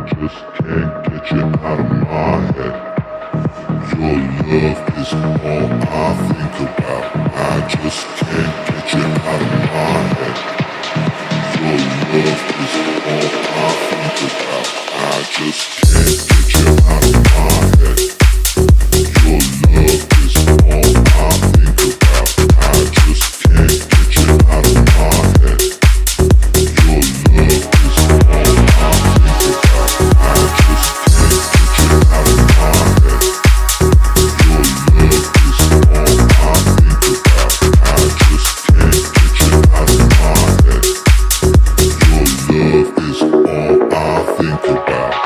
just can't get you out of my head. Your love is all I think about. I just can't get you out of my head. Your love is all I think about. I just can't get you out of my head. Your love is all I think about. I just can't get you out of my head. Your love is all I think about. I just can't get you out of my head. Your love is all I think about. I just can't get you out of my head. Your love is all I think about.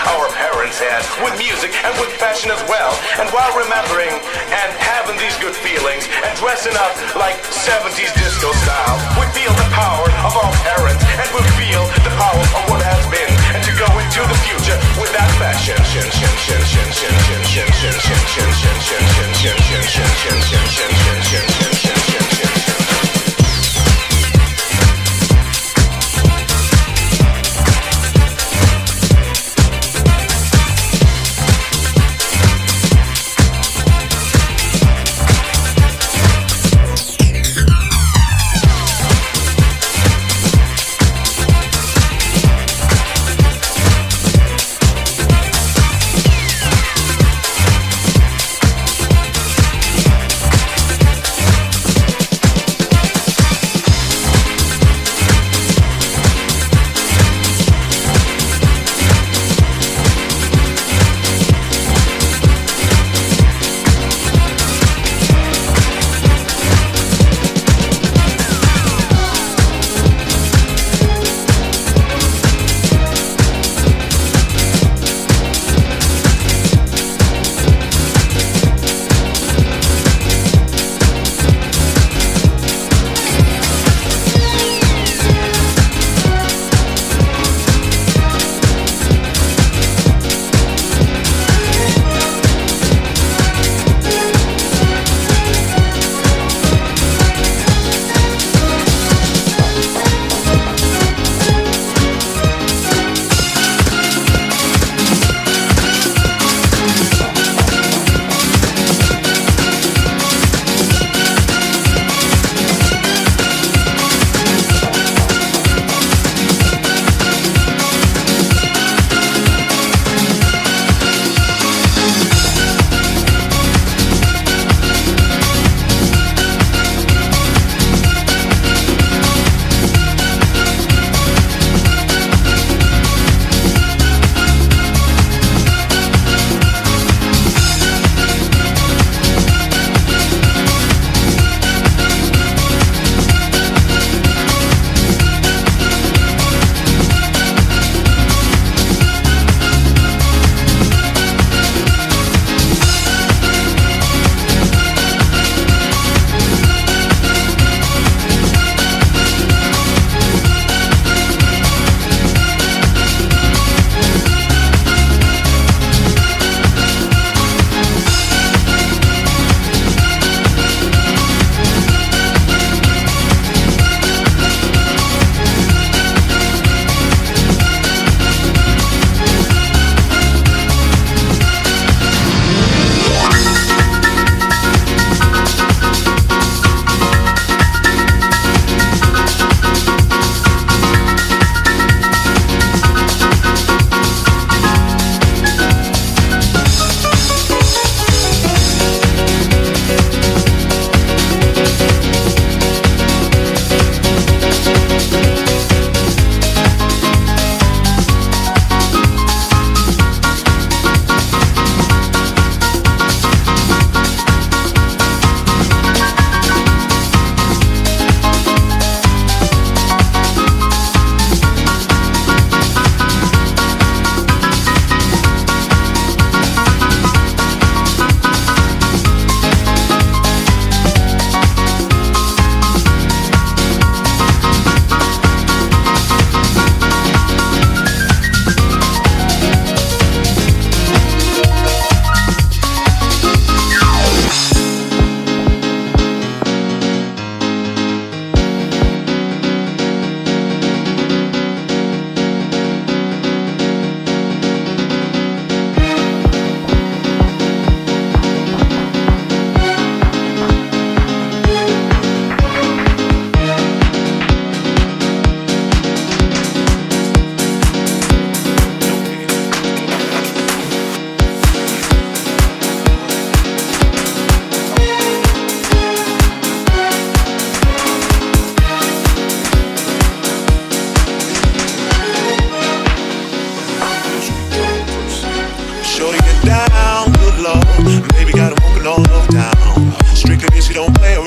Our parents had, with music and with fashion as well. And while remembering and having these good feelings and dressing up like 70s disco style, we feel the power of our parents and we feel the power of what has been, and to go into the future with that fashion.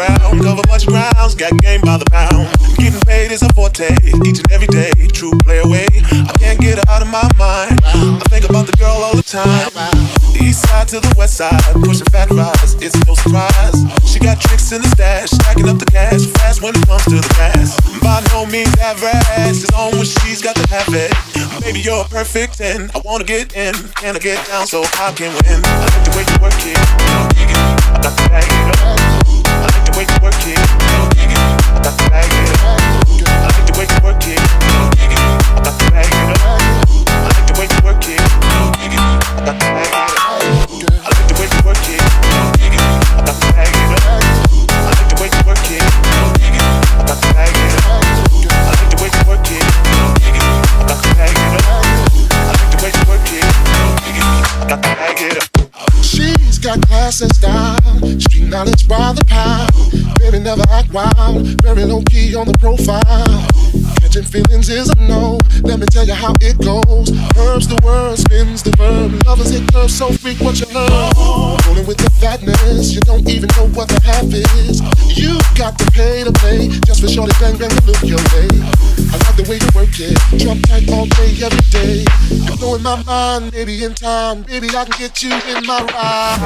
around, cover much grounds, got game by the pound. Getting paid is a forte, each and every day. True play away, I can't get her out of my mind. I think about the girl all the time. East side to the west side, pushing fat rides, it's no surprise. She got tricks in the stash, stacking up the cash fast when it comes to the gas. By no means average, it's on when she's got to have it. Baby, you're a perfect 10. I wanna get in, can I get down so I can win? I like the way you work it, I got to bag it up. I like the way you work it, I got to bag it up. I like the way you work it, I got to bag it up. I like the way you work it, I got to bag it up. I like the way you work it, I got to bag it up. I like the way you work it, I got to bag it up. I like the way you work it, I got to bag it up. I like the way you work it, I got to bag it up. She's got class and style, street knowledge by the pound. Baby never act wild, very low key on the profile. Catching feelings is a no, let me tell you how it goes. Herbs the word, spins the verb. Lovers hit curves, so freak what you love. Rolling with the fatness, you don't even know what the half is. You got to pay to play, just for shorty bang bang to look your way. I like the way you work it, drop tight all day, every day. You're blowing my mind, maybe in time, baby I can get you in my ride.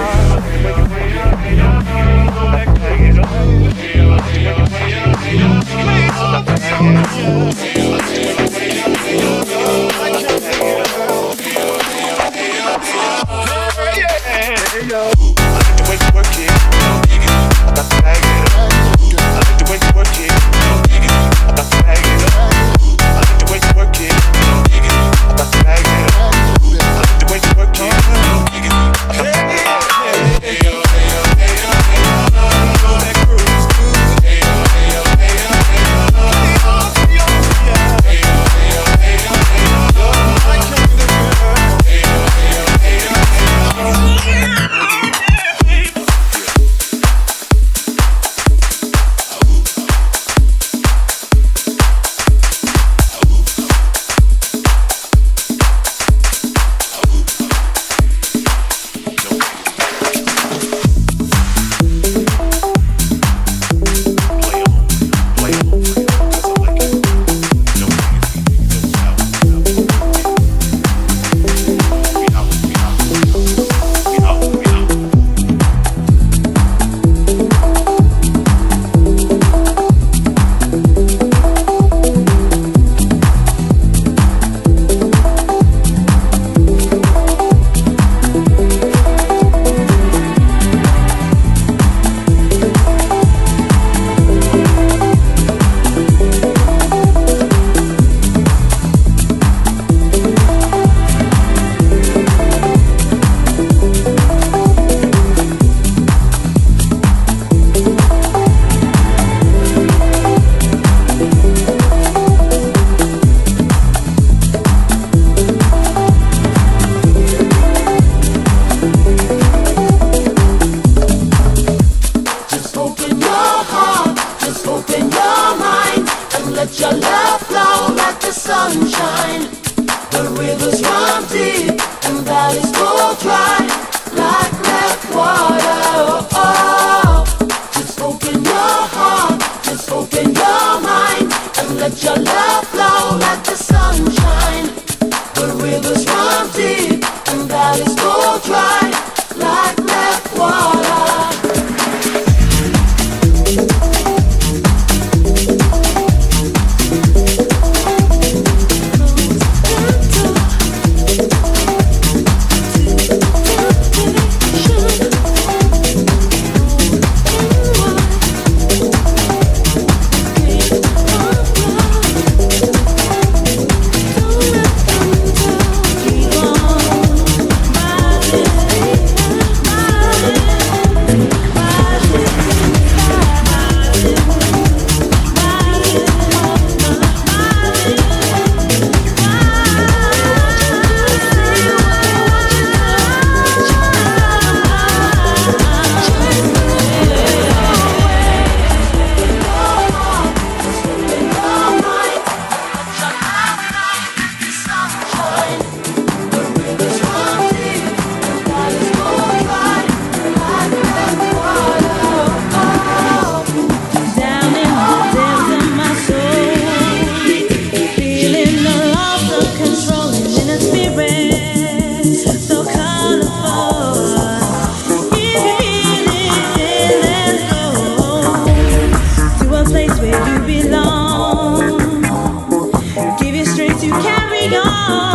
carry on.